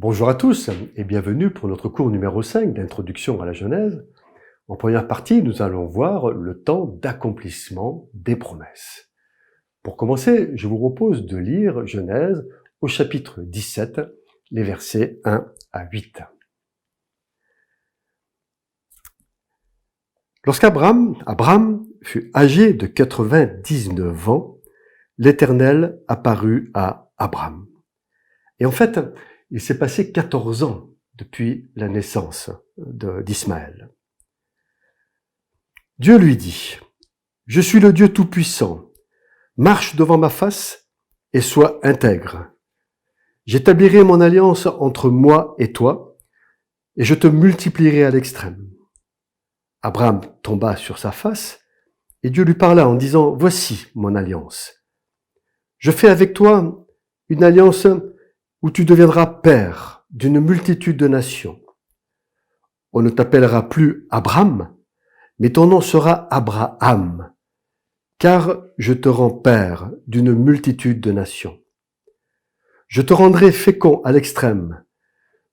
Bonjour à tous et bienvenue pour notre cours numéro 5 d'introduction à la Genèse. En première partie, nous allons voir le temps d'accomplissement des promesses. Pour commencer, je vous propose de lire Genèse au chapitre 17, les versets 1 à 8. Lorsqu'Abraham fut âgé de 99 ans, l'Éternel apparut à Abraham. Et en fait, il s'est passé 14 ans depuis la naissance d'Ismaël. Dieu lui dit, « Je suis le Dieu Tout-Puissant. Marche devant ma face et sois intègre. J'établirai mon alliance entre moi et toi, et je te multiplierai à l'extrême. » Abraham tomba sur sa face, et Dieu lui parla en disant, « Voici mon alliance. Je fais avec toi une alliance où tu deviendras père d'une multitude de nations. On ne t'appellera plus Abraham, mais ton nom sera Abraham, car je te rends père d'une multitude de nations. Je te rendrai fécond à l'extrême.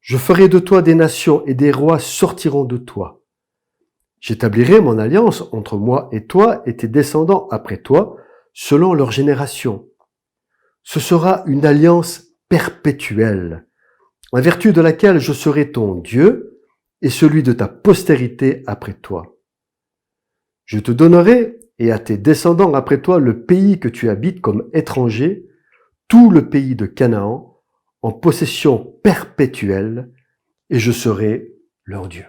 Je ferai de toi des nations et des rois sortiront de toi. J'établirai mon alliance entre moi et toi et tes descendants après toi, selon leur génération. Ce sera une alliance perpétuelle, en vertu de laquelle je serai ton Dieu et celui de ta postérité après toi. Je te donnerai et à tes descendants après toi le pays que tu habites comme étranger, tout le pays de Canaan, en possession perpétuelle, et je serai leur Dieu.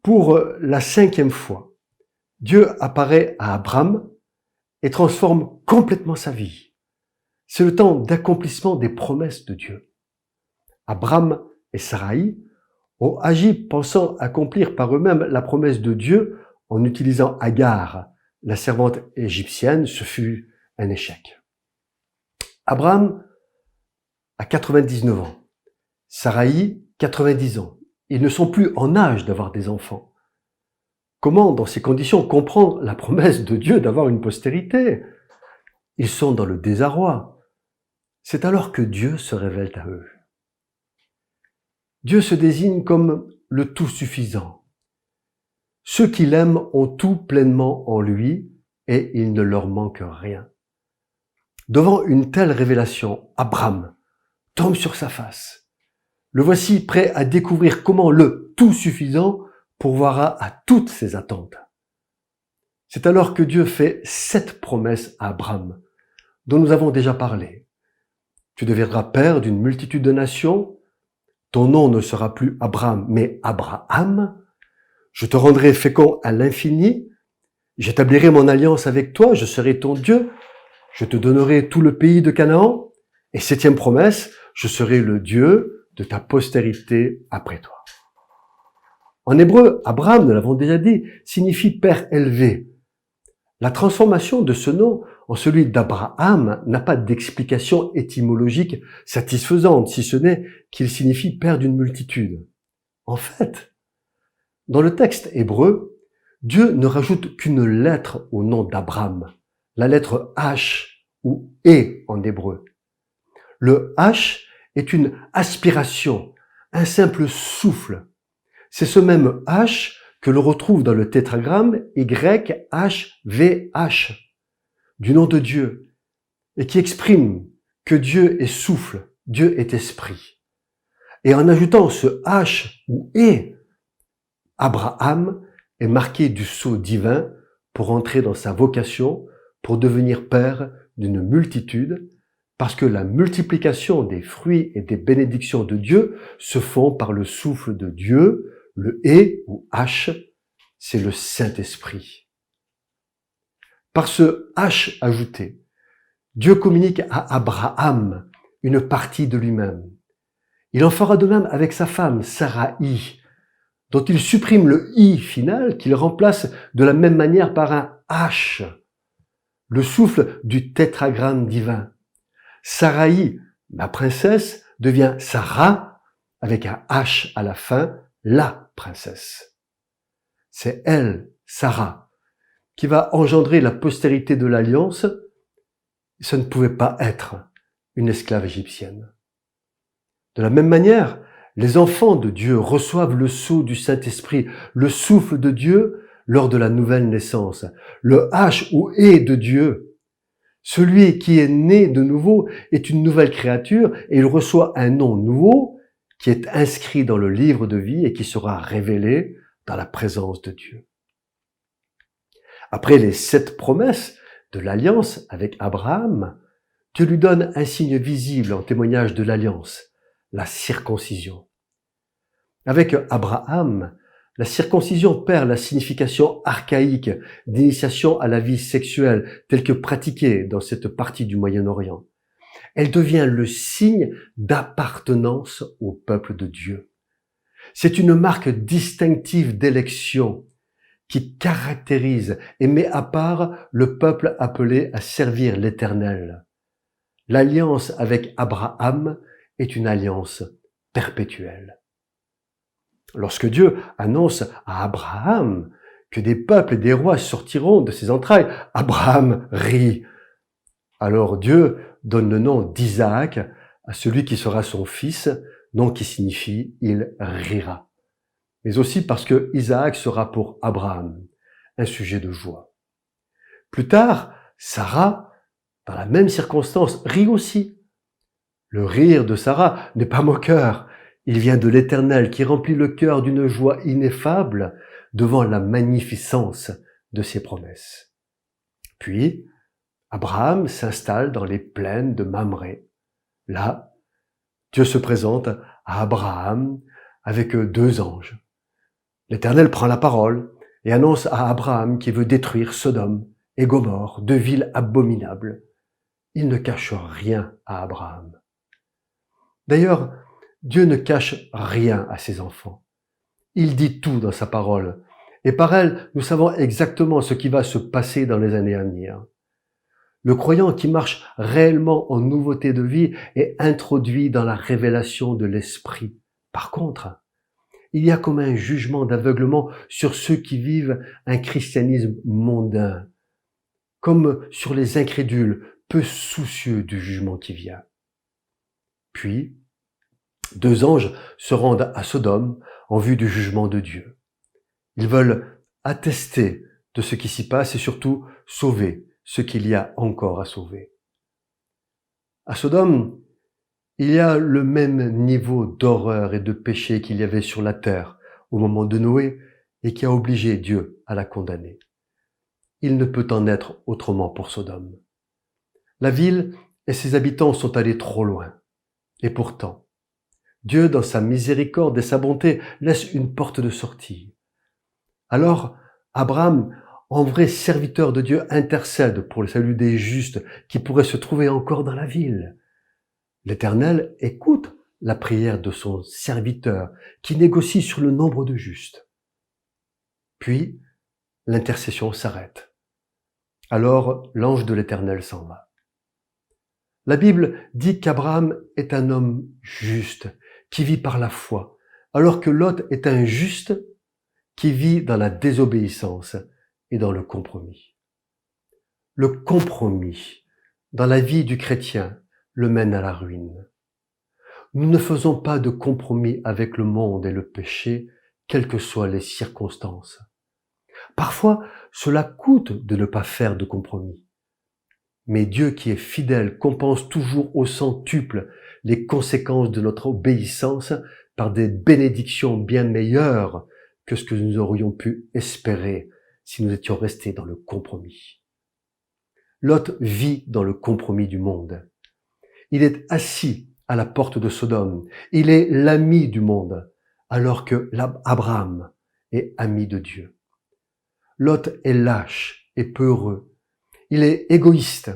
Pour la 5e fois, Dieu apparaît à Abraham et transforme complètement sa vie. C'est le temps d'accomplissement des promesses de Dieu. Abraham et Sarai ont agi pensant accomplir par eux-mêmes la promesse de Dieu en utilisant Agar, la servante égyptienne. Ce fut un échec. Abraham a 99 ans, Sarai 90 ans. Ils ne sont plus en âge d'avoir des enfants. Comment, dans ces conditions, comprendre la promesse de Dieu d'avoir une postérité? Ils sont dans le désarroi. C'est alors que Dieu se révèle à eux. Dieu se désigne comme le tout-suffisant. Ceux qui l'aiment ont tout pleinement en lui et il ne leur manque rien. Devant une telle révélation, Abraham tombe sur sa face. Le voici prêt à découvrir comment le tout-suffisant pourvoira à toutes ses attentes. C'est alors que Dieu fait 7 promesses à Abraham, dont nous avons déjà parlé. Tu deviendras père d'une multitude de nations. Ton nom ne sera plus Abraham, mais Abraham. Je te rendrai fécond à l'infini. J'établirai mon alliance avec toi. Je serai ton Dieu. Je te donnerai tout le pays de Canaan. Et 7e promesse, je serai le Dieu de ta postérité après toi. En hébreu, Abraham, nous l'avons déjà dit, signifie père élevé. La transformation de ce nom en celui d'Abraham n'a pas d'explication étymologique satisfaisante, si ce n'est qu'il signifie père d'une multitude. En fait, dans le texte hébreu, Dieu ne rajoute qu'une lettre au nom d'Abraham, la lettre H ou E en hébreu. Le H est une aspiration, un simple souffle. C'est ce même H que l'on retrouve dans le tétragramme YHVH du nom de Dieu et qui exprime que Dieu est souffle, Dieu est esprit. Et en ajoutant ce H ou E, Abraham est marqué du sceau divin pour entrer dans sa vocation, pour devenir père d'une multitude, parce que la multiplication des fruits et des bénédictions de Dieu se font par le souffle de Dieu. Le E ou H, c'est le Saint-Esprit. Par ce H ajouté, Dieu communique à Abraham une partie de lui-même. Il en fera de même avec sa femme, Sarai, dont il supprime le I final qu'il remplace de la même manière par un H, le souffle du tétragramme divin. Sarai, ma princesse, devient Sarah avec un H à la fin, la princesse. C'est elle, Sarah, qui va engendrer la postérité de l'alliance. Ce ne pouvait pas être une esclave égyptienne. De la même manière, les enfants de Dieu reçoivent le sceau du Saint-Esprit, le souffle de Dieu lors de la nouvelle naissance, le H ou E de Dieu. Celui qui est né de nouveau est une nouvelle créature et il reçoit un nom nouveau qui est inscrit dans le livre de vie et qui sera révélé dans la présence de Dieu. Après les 7 promesses de l'alliance avec Abraham, Dieu lui donne un signe visible en témoignage de l'alliance, la circoncision. Avec Abraham, la circoncision perd la signification archaïque d'initiation à la vie sexuelle telle que pratiquée dans cette partie du Moyen-Orient. Elle devient le signe d'appartenance au peuple de Dieu. C'est une marque distinctive d'élection qui caractérise et met à part le peuple appelé à servir l'Éternel. L'alliance avec Abraham est une alliance perpétuelle. Lorsque Dieu annonce à Abraham que des peuples et des rois sortiront de ses entrailles, Abraham rit. Alors Dieu donne le nom d'Isaac à celui qui sera son fils, nom qui signifie « il rira ». Mais aussi parce que Isaac sera pour Abraham un sujet de joie. Plus tard, Sarah, dans la même circonstance, rit aussi. Le rire de Sarah n'est pas moqueur. Il vient de l'Éternel qui remplit le cœur d'une joie ineffable devant la magnificence de ses promesses. Puis, Abraham s'installe dans les plaines de Mamré. Là, Dieu se présente à Abraham avec 2 anges. L'Éternel prend la parole et annonce à Abraham qu'il veut détruire Sodome et Gomorrhe, 2 villes abominables. Il ne cache rien à Abraham. D'ailleurs, Dieu ne cache rien à ses enfants. Il dit tout dans sa parole. Et par elle, nous savons exactement ce qui va se passer dans les années à venir. Le croyant qui marche réellement en nouveauté de vie est introduit dans la révélation de l'Esprit. Par contre, il y a comme un jugement d'aveuglement sur ceux qui vivent un christianisme mondain, comme sur les incrédules, peu soucieux du jugement qui vient. Puis, 2 anges se rendent à Sodome en vue du jugement de Dieu. Ils veulent attester de ce qui s'y passe et surtout sauver ce qu'il y a encore à sauver. À Sodome, il y a le même niveau d'horreur et de péché qu'il y avait sur la terre au moment de Noé et qui a obligé Dieu à la condamner. Il ne peut en être autrement pour Sodome. La ville et ses habitants sont allés trop loin. Et pourtant, Dieu, dans sa miséricorde et sa bonté, laisse une porte de sortie. Alors, Abraham, en vrai serviteur de Dieu, intercède pour le salut des justes qui pourraient se trouver encore dans la ville. L'Éternel écoute la prière de son serviteur qui négocie sur le nombre de justes. Puis, l'intercession s'arrête. Alors, l'ange de l'Éternel s'en va. La Bible dit qu'Abraham est un homme juste, qui vit par la foi, alors que Lot est un juste qui vit dans la désobéissance et dans le compromis. Le compromis dans la vie du chrétien le mène à la ruine. Nous ne faisons pas de compromis avec le monde et le péché, quelles que soient les circonstances. Parfois, cela coûte de ne pas faire de compromis. Mais Dieu qui est fidèle compense toujours au centuple les conséquences de notre obéissance par des bénédictions bien meilleures que ce que nous aurions pu espérer si nous étions restés dans le compromis. Lot vit dans le compromis du monde. Il est assis à la porte de Sodome. Il est l'ami du monde, alors que Abraham est ami de Dieu. Lot est lâche et peureux. Il est égoïste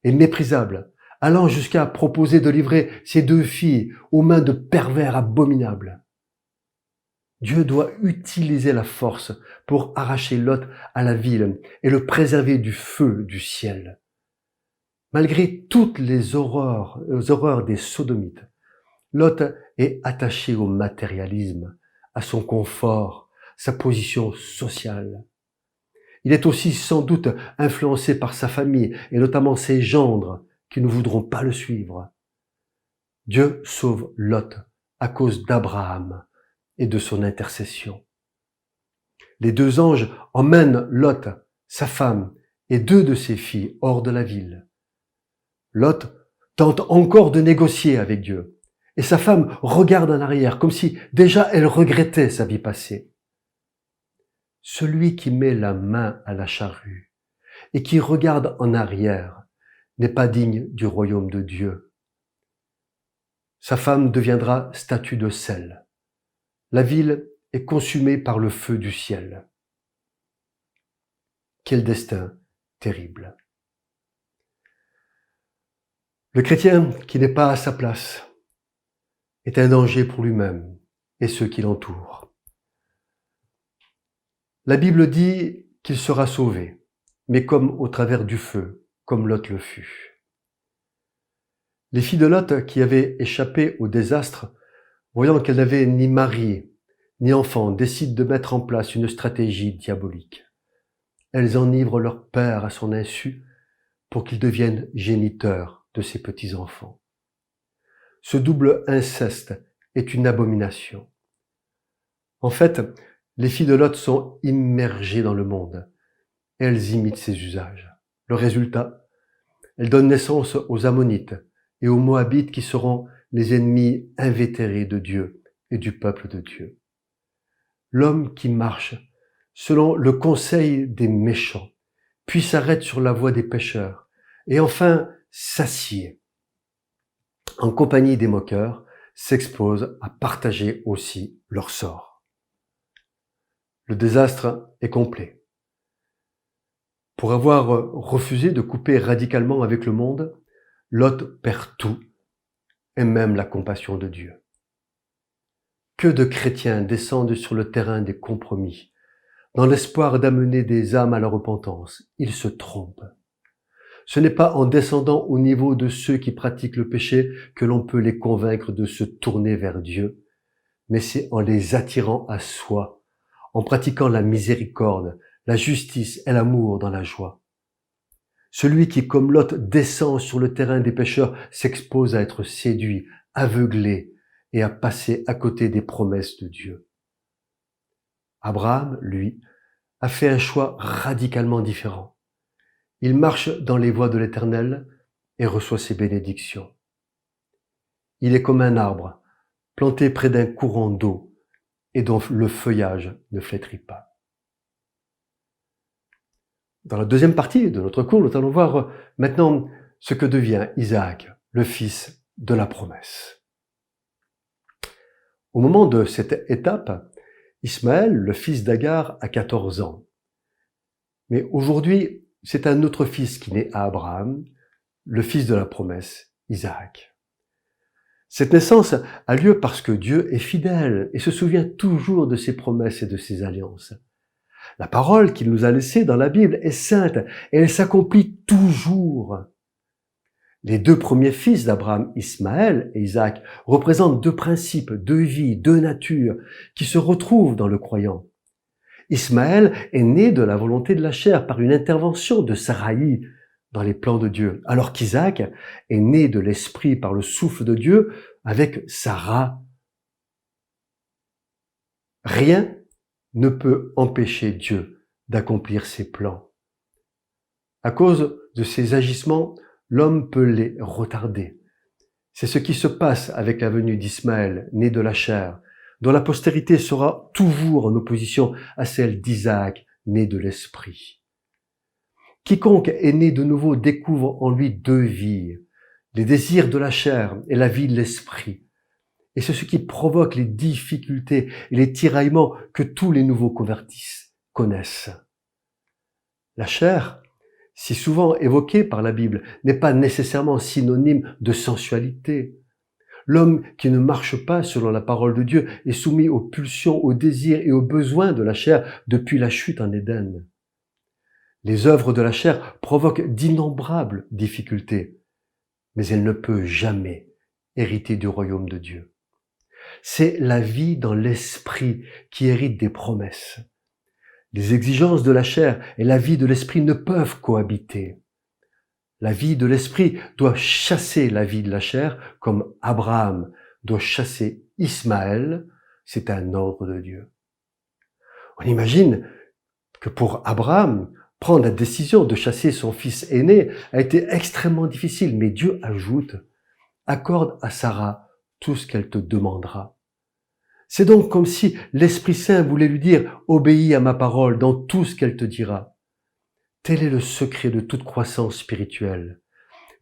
et méprisable, allant jusqu'à proposer de livrer ses 2 filles aux mains de pervers abominables. Dieu doit utiliser la force pour arracher Lot à la ville et le préserver du feu du ciel. Malgré toutes les horreurs des sodomites, Lot est attaché au matérialisme, à son confort, sa position sociale. Il est aussi sans doute influencé par sa famille et notamment ses gendres qui ne voudront pas le suivre. Dieu sauve Lot à cause d'Abraham et de son intercession. Les deux anges emmènent Lot, sa femme et 2 de ses filles hors de la ville. Lot tente encore de négocier avec Dieu et sa femme regarde en arrière comme si déjà elle regrettait sa vie passée. Celui qui met la main à la charrue et qui regarde en arrière n'est pas digne du royaume de Dieu. Sa femme deviendra statue de sel. La ville est consumée par le feu du ciel. Quel destin terrible. Le chrétien qui n'est pas à sa place est un danger pour lui-même et ceux qui l'entourent. La Bible dit qu'il sera sauvé, mais comme au travers du feu, comme Lot le fut. Les filles de Lot qui avaient échappé au désastre, voyant qu'elles n'avaient ni mari ni enfant, décident de mettre en place une stratégie diabolique. Elles enivrent leur père à son insu pour qu'il devienne géniteur de ses petits-enfants. Ce double inceste est une abomination. En fait, les filles de Lot sont immergées dans le monde et elles imitent ses usages. Le résultat, elles donnent naissance aux Ammonites et aux Moabites qui seront les ennemis invétérés de Dieu et du peuple de Dieu. L'homme qui marche selon le conseil des méchants, puis s'arrête sur la voie des pécheurs et enfin s'assied en compagnie des moqueurs, s'expose à partager aussi leur sort. Le désastre est complet. Pour avoir refusé de couper radicalement avec le monde, Lot perd tout, et même la compassion de Dieu. Que de chrétiens descendent sur le terrain des compromis, dans l'espoir d'amener des âmes à la repentance. Ils se trompent. Ce n'est pas en descendant au niveau de ceux qui pratiquent le péché que l'on peut les convaincre de se tourner vers Dieu, mais c'est en les attirant à soi, en pratiquant la miséricorde, la justice et l'amour dans la joie. Celui qui, comme Lot, descend sur le terrain des pécheurs s'expose à être séduit, aveuglé et à passer à côté des promesses de Dieu. Abraham, lui, a fait un choix radicalement différent. Il marche dans les voies de l'Éternel et reçoit ses bénédictions. Il est comme un arbre planté près d'un courant d'eau et dont le feuillage ne flétrit pas. Dans la deuxième partie de notre cours, nous allons voir maintenant ce que devient Isaac, le fils de la promesse. Au moment de cette étape, Ismaël, le fils d'Agar, a 14 ans. Mais aujourd'hui, c'est un autre fils qui naît à Abraham, le fils de la promesse, Isaac. Cette naissance a lieu parce que Dieu est fidèle et se souvient toujours de ses promesses et de ses alliances. La parole qu'il nous a laissée dans la Bible est sainte et elle s'accomplit toujours. Les 2 premiers fils d'Abraham, Ismaël et Isaac, représentent 2 principes, 2 vies, 2 natures qui se retrouvent dans le croyant. Ismaël est né de la volonté de la chair par une intervention de Saraï dans les plans de Dieu, alors qu'Isaac est né de l'esprit par le souffle de Dieu avec Sarah. Rien ne peut empêcher Dieu d'accomplir ses plans. À cause de ses agissements, l'homme peut les retarder. C'est ce qui se passe avec la venue d'Ismaël, né de la chair, dont la postérité sera toujours en opposition à celle d'Isaac, né de l'esprit. Quiconque est né de nouveau découvre en lui 2 vies, les désirs de la chair et la vie de l'esprit. Et c'est ce qui provoque les difficultés et les tiraillements que tous les nouveaux convertis connaissent. La chair, si souvent évoquée par la Bible, n'est pas nécessairement synonyme de sensualité. L'homme qui ne marche pas selon la parole de Dieu est soumis aux pulsions, aux désirs et aux besoins de la chair depuis la chute en Éden. Les œuvres de la chair provoquent d'innombrables difficultés, mais elle ne peut jamais hériter du royaume de Dieu. C'est la vie dans l'esprit qui hérite des promesses. Les exigences de la chair et la vie de l'esprit ne peuvent cohabiter. La vie de l'esprit doit chasser la vie de la chair, comme Abraham doit chasser Ismaël. C'est un ordre de Dieu. On imagine que pour Abraham, prendre la décision de chasser son fils aîné a été extrêmement difficile, mais Dieu ajoute, accorde à Sarah tout ce qu'elle te demandera. C'est donc comme si l'Esprit Saint voulait lui dire, obéis à ma parole dans tout ce qu'elle te dira. Tel est le secret de toute croissance spirituelle.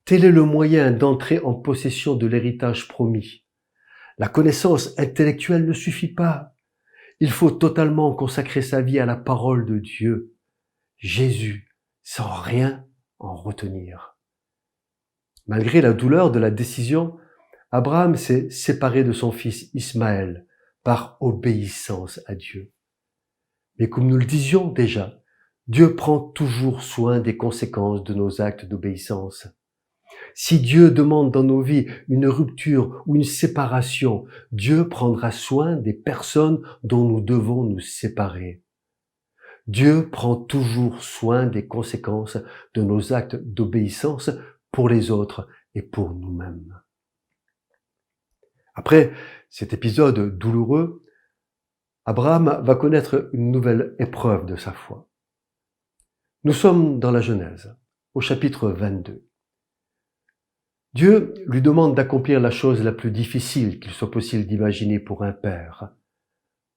Tel est le moyen d'entrer en possession de l'héritage promis. La connaissance intellectuelle ne suffit pas. Il faut totalement consacrer sa vie à la parole de Dieu, Jésus, sans rien en retenir. Malgré la douleur de la décision, Abraham s'est séparé de son fils Ismaël par obéissance à Dieu. Mais comme nous le disions déjà, Dieu prend toujours soin des conséquences de nos actes d'obéissance. Si Dieu demande dans nos vies une rupture ou une séparation, Dieu prendra soin des personnes dont nous devons nous séparer. Dieu prend toujours soin des conséquences de nos actes d'obéissance pour les autres et pour nous-mêmes. Après cet épisode douloureux, Abraham va connaître une nouvelle épreuve de sa foi. Nous sommes dans la Genèse, au chapitre 22. Dieu lui demande d'accomplir la chose la plus difficile qu'il soit possible d'imaginer pour un père,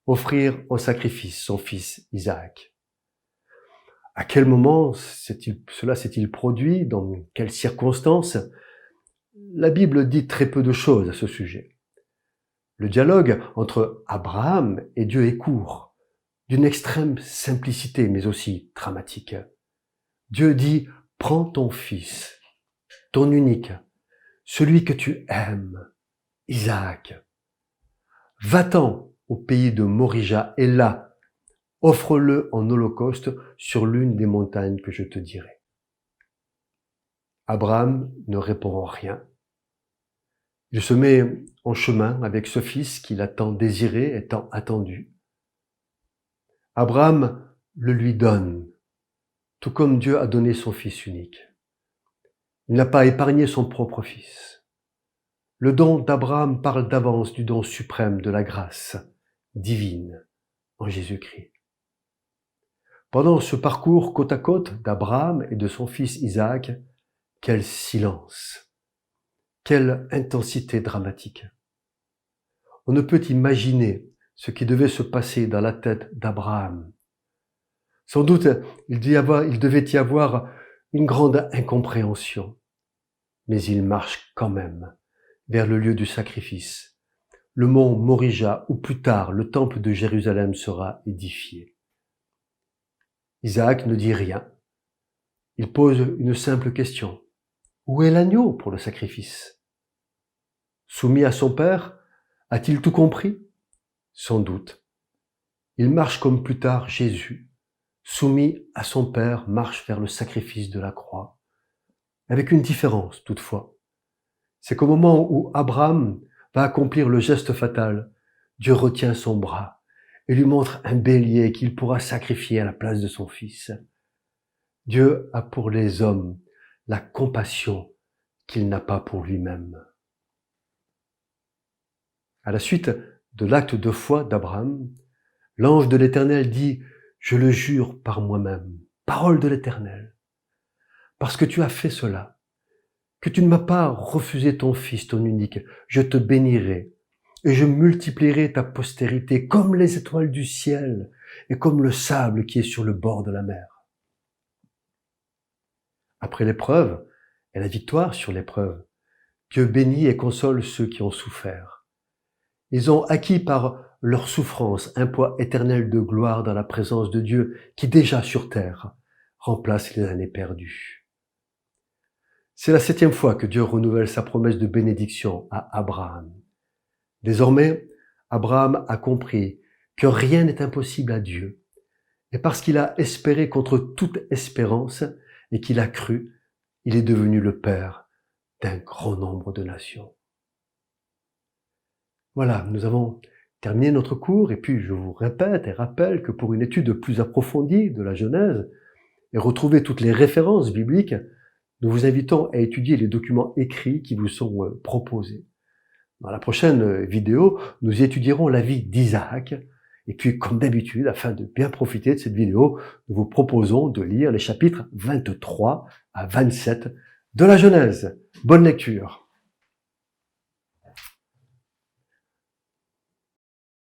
offrir en sacrifice son fils Isaac. À quel moment cela s'est-il produit? Dans quelles circonstances? La Bible dit très peu de choses à ce sujet. Le dialogue entre Abraham et Dieu est court, d'une extrême simplicité mais aussi dramatique. Dieu dit, prends ton fils, ton unique, celui que tu aimes, Isaac. Va-t'en au pays de Morija et là, offre-le en holocauste sur l'une des montagnes que je te dirai. Abraham ne répond rien. Il se met en chemin avec ce fils qu'il a tant désiré et tant attendu. Abraham le lui donne, tout comme Dieu a donné son fils unique. Il n'a pas épargné son propre fils. Le don d'Abraham parle d'avance du don suprême de la grâce divine en Jésus-Christ. Pendant ce parcours côte à côte d'Abraham et de son fils Isaac, quel silence! Quelle intensité dramatique. On ne peut imaginer ce qui devait se passer dans la tête d'Abraham. Sans doute, il devait y avoir une grande incompréhension. Mais il marche quand même vers le lieu du sacrifice, le mont Morija, où plus tard le temple de Jérusalem sera édifié. Isaac ne dit rien. Il pose une simple question. Où est l'agneau pour le sacrifice? Soumis à son père, a-t-il tout compris? Sans doute. Il marche comme plus tard Jésus, soumis à son père, marche vers le sacrifice de la croix. Avec une différence toutefois. C'est qu'au moment où Abraham va accomplir le geste fatal, Dieu retient son bras et lui montre un bélier qu'il pourra sacrifier à la place de son fils. Dieu a pour les hommes la compassion qu'il n'a pas pour lui-même. À la suite de l'acte de foi d'Abraham, l'ange de l'Éternel dit « Je le jure par moi-même, parole de l'Éternel, parce que tu as fait cela, que tu ne m'as pas refusé ton fils, ton unique, je te bénirai et je multiplierai ta postérité comme les étoiles du ciel et comme le sable qui est sur le bord de la mer. » Après l'épreuve et la victoire sur l'épreuve, Dieu bénit et console ceux qui ont souffert. Ils ont acquis par leur souffrance un poids éternel de gloire dans la présence de Dieu qui déjà sur terre remplace les années perdues. C'est la 7e fois que Dieu renouvelle sa promesse de bénédiction à Abraham. Désormais, Abraham a compris que rien n'est impossible à Dieu. Et parce qu'il a espéré contre toute espérance et qu'il a cru, il est devenu le père d'un grand nombre de nations. Voilà, nous avons terminé notre cours et puis je vous répète et rappelle que pour une étude plus approfondie de la Genèse et retrouver toutes les références bibliques, nous vous invitons à étudier les documents écrits qui vous sont proposés. Dans la prochaine vidéo, nous étudierons la vie d'Isaac. Et puis, comme d'habitude, afin de bien profiter de cette vidéo, nous vous proposons de lire les chapitres 23 à 27 de la Genèse. Bonne lecture!